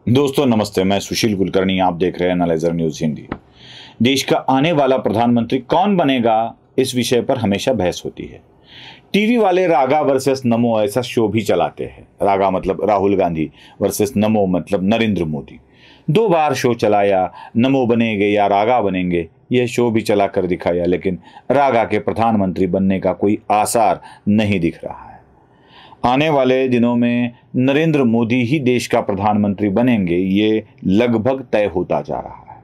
दोस्तों नमस्ते, मैं सुशील कुलकर्णी। आप देख रहे हैं एनालाइजर न्यूज हिंदी। देश का आने वाला प्रधानमंत्री कौन बनेगा, इस विषय पर हमेशा बहस होती है। टीवी वाले रागा वर्सेस नमो ऐसा शो भी चलाते हैं। रागा मतलब राहुल गांधी वर्सेस नमो मतलब नरेंद्र मोदी। 2 बार शो चलाया, नमो बनेंगे या रागा बनेंगे, यह शो भी चला कर दिखाया, लेकिन रागा के प्रधानमंत्री बनने का कोई आसार नहीं दिख रहा है। आने वाले दिनों में नरेंद्र मोदी ही देश का प्रधानमंत्री बनेंगे, ये लगभग तय होता जा रहा है।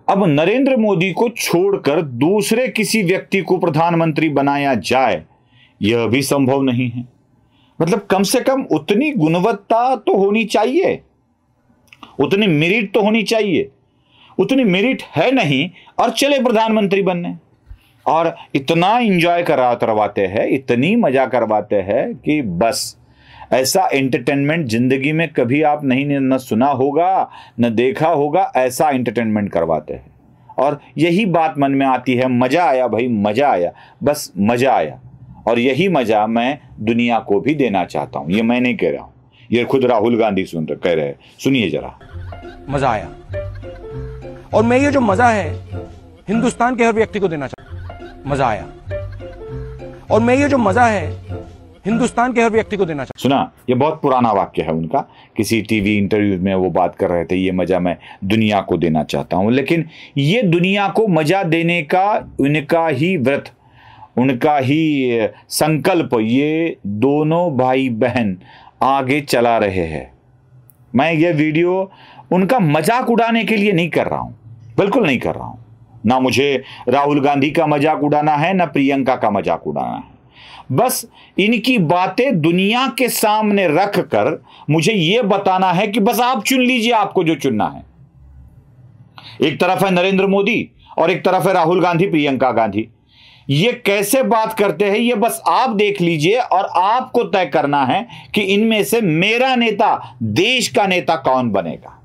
अब नरेंद्र मोदी को छोड़कर दूसरे किसी व्यक्ति को प्रधानमंत्री बनाया जाए, यह भी संभव नहीं है। मतलब कम से कम उतनी गुणवत्ता तो होनी चाहिए, उतनी मेरिट तो होनी चाहिए। उतनी मेरिट है नहीं और चले प्रधानमंत्री बनने, और इतना एंजॉय करवाते हैं, इतनी मजा करवाते हैं कि बस ऐसा एंटरटेनमेंट जिंदगी में कभी आप न सुना होगा न देखा होगा। ऐसा एंटरटेनमेंट करवाते हैं और यही बात मन में आती है, मजा आया भाई, मजा आया, बस मजा आया। और यही मजा मैं दुनिया को भी देना चाहता हूं। ये मैं नहीं कह रहा हूं, ये खुद राहुल गांधी कह रहे हैं। सुनिए जरा। मजा आया, और मैं ये जो मजा है हिंदुस्तान के हर व्यक्ति को देना चाहता हूं। मजा आया, और मैं ये जो मजा है हिंदुस्तान के हर व्यक्ति को देना चाहता हूं। सुना, ये बहुत पुराना वाक्य है उनका। किसी टीवी इंटरव्यू में वो बात कर रहे थे, ये मजा मैं दुनिया को देना चाहता हूं। लेकिन ये दुनिया को मजा देने का उनका ही व्रत, उनका ही संकल्प, ये दोनों भाई बहन आगे चला रहे हैं। मैं ये वीडियो उनका मजाक उड़ाने के लिए नहीं कर रहा हूं, बिल्कुल नहीं कर रहा हूं। ना मुझे राहुल गांधी का मजाक उड़ाना है, ना प्रियंका का मजाक उड़ाना है। बस इनकी बातें दुनिया के सामने रख कर मुझे यह बताना है कि बस आप चुन लीजिए, आपको जो चुनना है। एक तरफ है नरेंद्र मोदी और एक तरफ है राहुल गांधी, प्रियंका गांधी। ये कैसे बात करते हैं, ये बस आप देख लीजिए और आपको तय करना है कि इनमें से मेरा नेता, देश का नेता कौन बनेगा।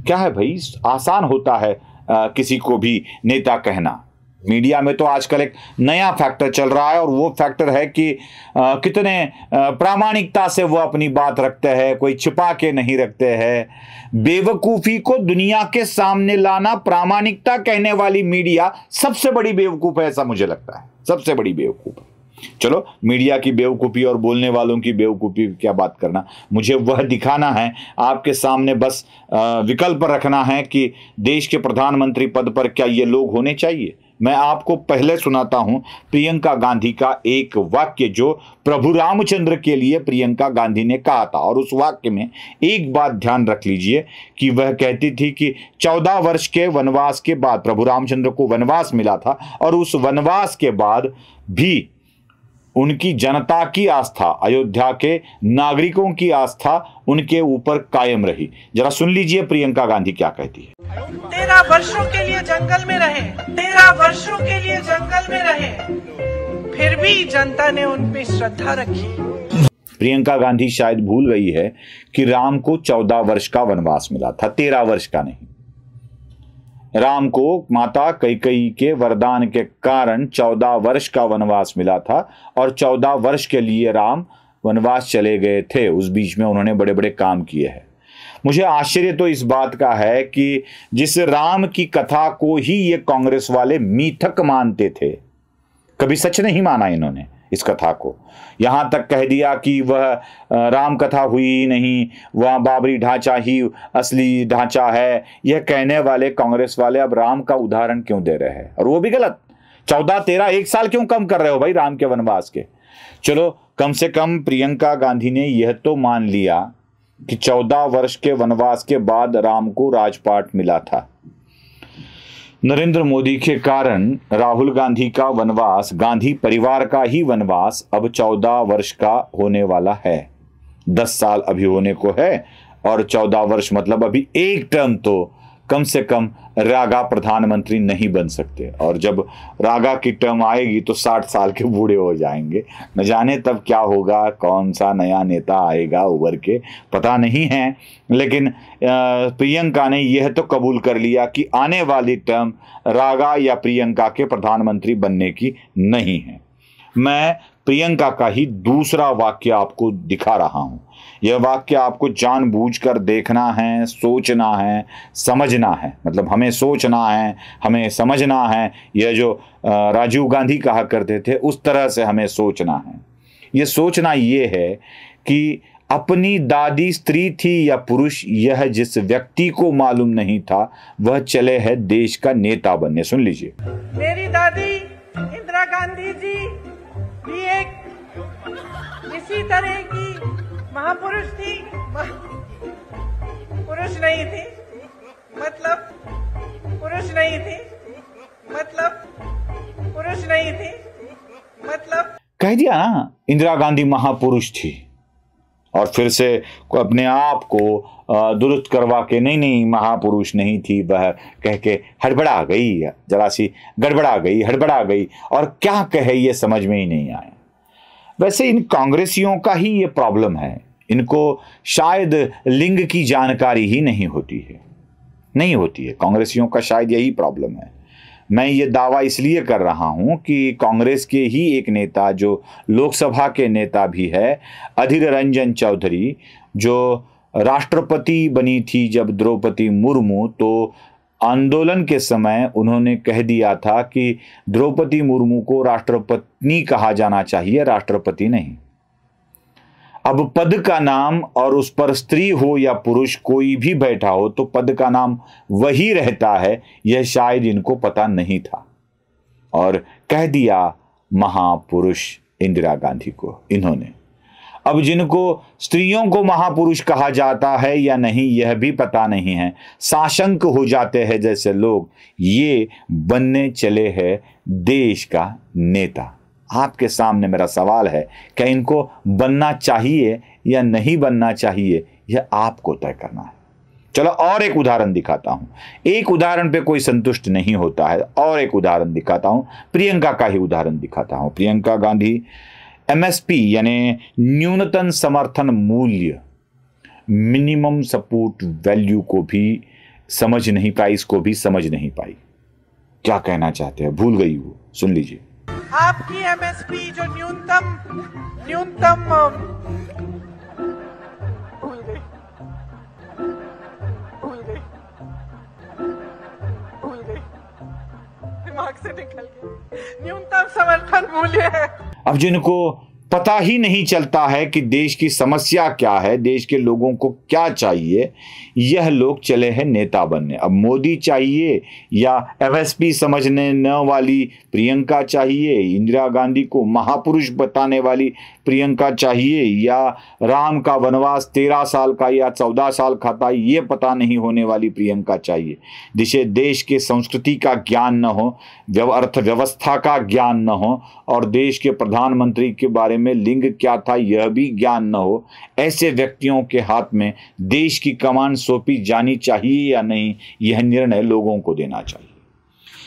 क्या है भाई, आसान होता है किसी को भी नेता कहना। मीडिया में तो आजकल एक नया फैक्टर चल रहा है, और वो फैक्टर है कि कितने प्रामाणिकता से वो अपनी बात रखते हैं, कोई छिपा के नहीं रखते हैं। बेवकूफ़ी को दुनिया के सामने लाना, प्रामाणिकता कहने वाली मीडिया सबसे बड़ी बेवकूफ़ है, ऐसा मुझे लगता है, सबसे बड़ी बेवकूफ़ है। चलो, मीडिया की बेवकूफ़ी और बोलने वालों की बेवकूफ़ी क्या बात करना, मुझे वह दिखाना है आपके सामने। बस विकल्प रखना है कि देश के प्रधानमंत्री पद पर क्या ये लोग होने चाहिए। मैं आपको पहले सुनाता हूं प्रियंका गांधी का एक वाक्य, जो प्रभु रामचंद्र के लिए प्रियंका गांधी ने कहा था। और उस वाक्य में एक बात ध्यान रख लीजिए कि वह कहती थी कि 14 वर्ष के वनवास के बाद प्रभु रामचंद्र को वनवास मिला था, और उस वनवास के बाद भी उनकी जनता की आस्था, अयोध्या के नागरिकों की आस्था उनके ऊपर कायम रही। जरा सुन लीजिए प्रियंका गांधी क्या कहती है। 13 वर्षों के लिए जंगल में रहे, 13 वर्षों के लिए जंगल में रहे, फिर भी जनता ने उन पे श्रद्धा रखी। प्रियंका गांधी शायद भूल गई है कि राम को 14 वर्ष का वनवास मिला था, 13 वर्ष का नहीं। राम को माता कैकेयी के वरदान के कारण 14 वर्ष का वनवास मिला था, और 14 वर्ष के लिए राम वनवास चले गए थे। उस बीच में उन्होंने बड़े बड़े काम किए हैं। मुझे आश्चर्य तो इस बात का है कि जिस राम की कथा को ही ये कांग्रेस वाले मिथक मानते थे, कभी सच नहीं माना इन्होंने इस कथा को। यहां तक कह दिया कि वह राम कथा हुई ही नहीं, वह बाबरी ढांचा ही असली ढांचा है। यह कहने वाले कांग्रेस वाले अब राम का उदाहरण क्यों दे रहे हैं, और वो भी गलत। 14, 13, 1 साल क्यों कम कर रहे हो भाई राम के वनवास के। चलो, कम से कम प्रियंका गांधी ने यह तो मान लिया कि 14 वर्ष के वनवास के बाद राम को राजपाट मिला था। नरेंद्र मोदी के कारण राहुल गांधी का वनवास, गांधी परिवार का ही वनवास अब 14 वर्ष का होने वाला है। 10 साल अभी होने को है, और 14 वर्ष मतलब अभी एक टर्म तो कम से कम रागा प्रधानमंत्री नहीं बन सकते। और जब रागा की टर्म आएगी तो 60 साल के बूढ़े हो जाएंगे। न जाने तब क्या होगा, कौन सा नया नेता आएगा उभर के, पता नहीं है। लेकिन प्रियंका ने यह तो कबूल कर लिया कि आने वाली टर्म रागा या प्रियंका के प्रधानमंत्री बनने की नहीं है। मैं प्रियंका का ही दूसरा वाक्य आपको दिखा रहा हूं। यह वाक्य आपको जानबूझकर देखना है, सोचना है, समझना है। मतलब हमें सोचना है, हमें समझना है। यह जो राजीव गांधी कहा करते थे उस तरह से हमें सोचना है। यह सोचना ये है कि अपनी दादी स्त्री थी या पुरुष, यह जिस व्यक्ति को मालूम नहीं था वह चले है देश का नेता बनने। सुन लीजिए। मेरी दादी इंदिरा गांधी जी भी एक इसी तरह की महापुरुष थी। पुरुष नहीं थी मतलब पुरुष नहीं थी मतलब पुरुष नहीं थी मतलब कह दिया ना, इंदिरा गांधी महापुरुष थी। और फिर से अपने आप को दुरुस्त करवा के नहीं महापुरुष नहीं थी वह कह के हड़बड़ा गई, जरा सी हड़बड़ा गई और क्या कहे ये समझ में ही नहीं आया। वैसे इन कांग्रेसियों का ही ये प्रॉब्लम है। इनको शायद लिंग की जानकारी ही नहीं होती है। कांग्रेसियों का शायद यही प्रॉब्लम है। मैं ये दावा इसलिए कर रहा हूं कि कांग्रेस के ही एक नेता जो लोकसभा के नेता भी है, अधीर रंजन चौधरी, जो राष्ट्रपति बनी थी जब द्रौपदी मुर्मू, तो आंदोलन के समय उन्होंने कह दिया था कि द्रौपदी मुर्मू को राष्ट्रपत्नी कहा जाना चाहिए, राष्ट्रपति नहीं। अब पद का नाम और उस पर स्त्री हो या पुरुष कोई भी बैठा हो तो पद का नाम वही रहता है, यह शायद इनको पता नहीं था और कह दिया महापुरुष इंदिरा गांधी को इन्होंने। अब जिनको स्त्रियों को महापुरुष कहा जाता है या नहीं यह भी पता नहीं है, साशंक हो जाते हैं जैसे लोग, ये बनने चले हैं देश का नेता। आपके सामने मेरा सवाल है, क्या इनको बनना चाहिए या नहीं बनना चाहिए, यह आपको तय करना है। चलो और एक उदाहरण दिखाता हूं। एक उदाहरण पे कोई संतुष्ट नहीं होता है, और एक उदाहरण दिखाता हूं। प्रियंका का ही उदाहरण दिखाता हूं। प्रियंका गांधी एमएसपी यानी न्यूनतम समर्थन मूल्य, मिनिमम सपोर्ट वैल्यू को भी समझ नहीं पाई, इसको भी समझ नहीं पाई। क्या कहना चाहते हैं, भूल गई वो। सुन लीजिए। आपकी एमएसपी जो न्यूनतम भूल गई दिमाग से निकल गया। न्यूनतम समर्थन मूल्य है। अब जिनको पता ही नहीं चलता है कि देश की समस्या क्या है, देश के लोगों को क्या चाहिए, यह लोग चले हैं नेता बनने। अब मोदी चाहिए या एमएसपी समझने न वाली प्रियंका चाहिए, इंदिरा गांधी को महापुरुष बताने वाली प्रियंका चाहिए, या राम का वनवास 13 साल का या 14 साल का था ये पता नहीं होने वाली प्रियंका चाहिए, जिसे देश के संस्कृति का ज्ञान न हो, अर्थव्यवस्था का ज्ञान न हो और देश के प्रधानमंत्री के बारे में लिंग क्या था यह भी ज्ञान न हो। ऐसे व्यक्तियों के हाथ में देश की कमान सौंपी जानी चाहिए या नहीं, यह निर्णय लोगों को देना चाहिए।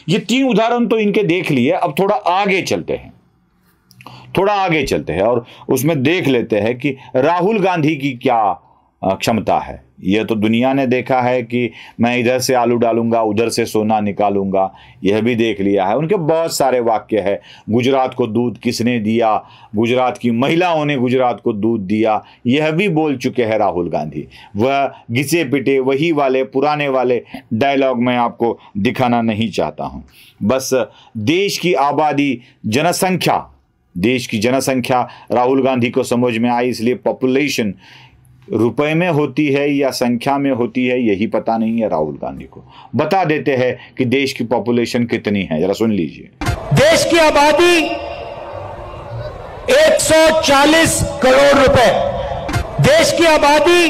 ये 3 उदाहरण तो इनके देख लिए। अब थोड़ा आगे चलते हैं और उसमें देख लेते हैं कि राहुल गांधी की क्या क्षमता है। यह तो दुनिया ने देखा है कि मैं इधर से आलू डालूंगा उधर से सोना निकालूंगा, यह भी देख लिया है। उनके बहुत सारे वाक्य है। गुजरात को दूध किसने दिया, गुजरात की महिलाओं ने गुजरात को दूध दिया, यह भी बोल चुके हैं राहुल गांधी। वह घिसे पिटे वही वाले पुराने वाले डायलॉग मैं आपको दिखाना नहीं चाहता हूं। बस देश की आबादी, देश की जनसंख्या राहुल गांधी को समझ में आई, इसलिए पॉपुलेशन रुपए में होती है या संख्या में होती है यही पता नहीं है राहुल गांधी को। बता देते हैं कि देश की पॉपुलेशन कितनी है, जरा सुन लीजिए। देश की आबादी 140 करोड़ रुपए, देश की आबादी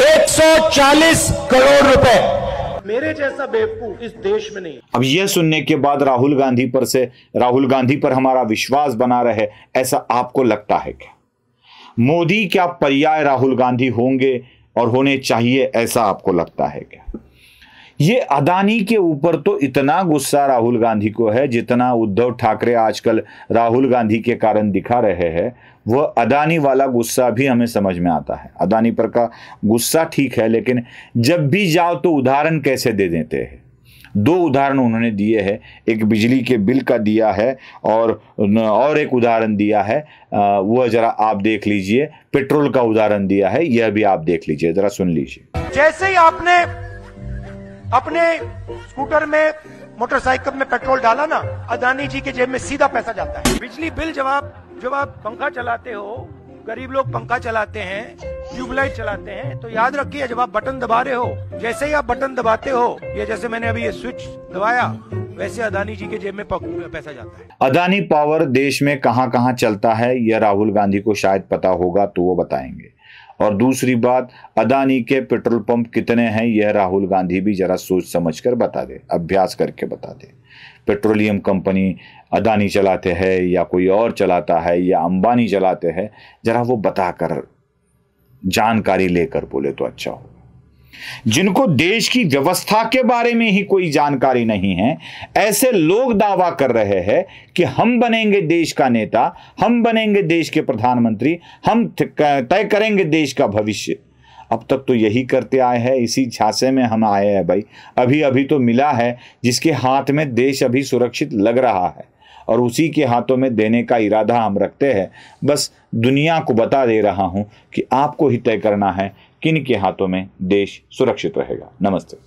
140 करोड़ रुपए। मेरे जैसा बेवकूफ इस देश में नहीं। अब यह सुनने के बाद राहुल गांधी पर हमारा विश्वास बना रहे, ऐसा आपको लगता है क्या? मोदी क्या पर्याय राहुल गांधी होंगे और होने चाहिए, ऐसा आपको लगता है क्या? ये अदानी के ऊपर तो इतना गुस्सा राहुल गांधी को है जितना उद्धव ठाकरे आजकल राहुल गांधी के कारण दिखा रहे हैं, वह अदानी वाला गुस्सा भी हमें समझ में आता है। अदानी पर का गुस्सा ठीक है, लेकिन जब भी जाओ तो उदाहरण कैसे दे देते हैं। दो उदाहरण उन्होंने दिए हैं, एक बिजली के बिल का दिया है और एक उदाहरण दिया है, वह जरा आप देख लीजिए। पेट्रोल का उदाहरण दिया है, यह भी आप देख लीजिए, जरा सुन लीजिए। जैसे ही आपने अपने स्कूटर में, मोटरसाइकिल में पेट्रोल डाला ना, अदानी जी के जेब में सीधा पैसा जाता है। बिजली बिल जब आप पंखा चलाते हो, गरीब लोग पंखा चलाते हैं, ट्यूबलाइट चलाते हैं, तो याद रखिए जब आप बटन दबा रहे हो, जैसे ही आप बटन दबाते हो, ये जैसे मैंने अभी ये स्विच दबाया, वैसे अदानी जी के जेब में पैसा जाता है। अदानी पावर देश में कहां कहां चलता है, यह राहुल गांधी को शायद पता होगा तो वो बताएंगे। और दूसरी बात, अदानी के पेट्रोल पंप कितने हैं, यह राहुल गांधी भी जरा सोच समझ कर बता दे, अभ्यास करके बता दे। पेट्रोलियम कंपनी अदानी चलाते हैं या कोई और चलाता है या अंबानी चलाते हैं, जरा वो बताकर जानकारी लेकर बोले तो अच्छा हो। जिनको देश की व्यवस्था के बारे में ही कोई जानकारी नहीं है, ऐसे लोग दावा कर रहे हैं कि हम बनेंगे देश का नेता, हम बनेंगे देश के प्रधानमंत्री, हम तय करेंगे देश का भविष्य। अब तक तो यही करते आए हैं, इसी झांसे में हम आए हैं भाई। अभी अभी तो मिला है जिसके हाथ में देश अभी सुरक्षित लग रहा है और उसी के हाथों में देने का इरादा हम रखते हैं। बस दुनिया को बता दे रहा हूं कि आपको ही तय करना है किन के हाथों में देश सुरक्षित रहेगा। नमस्ते।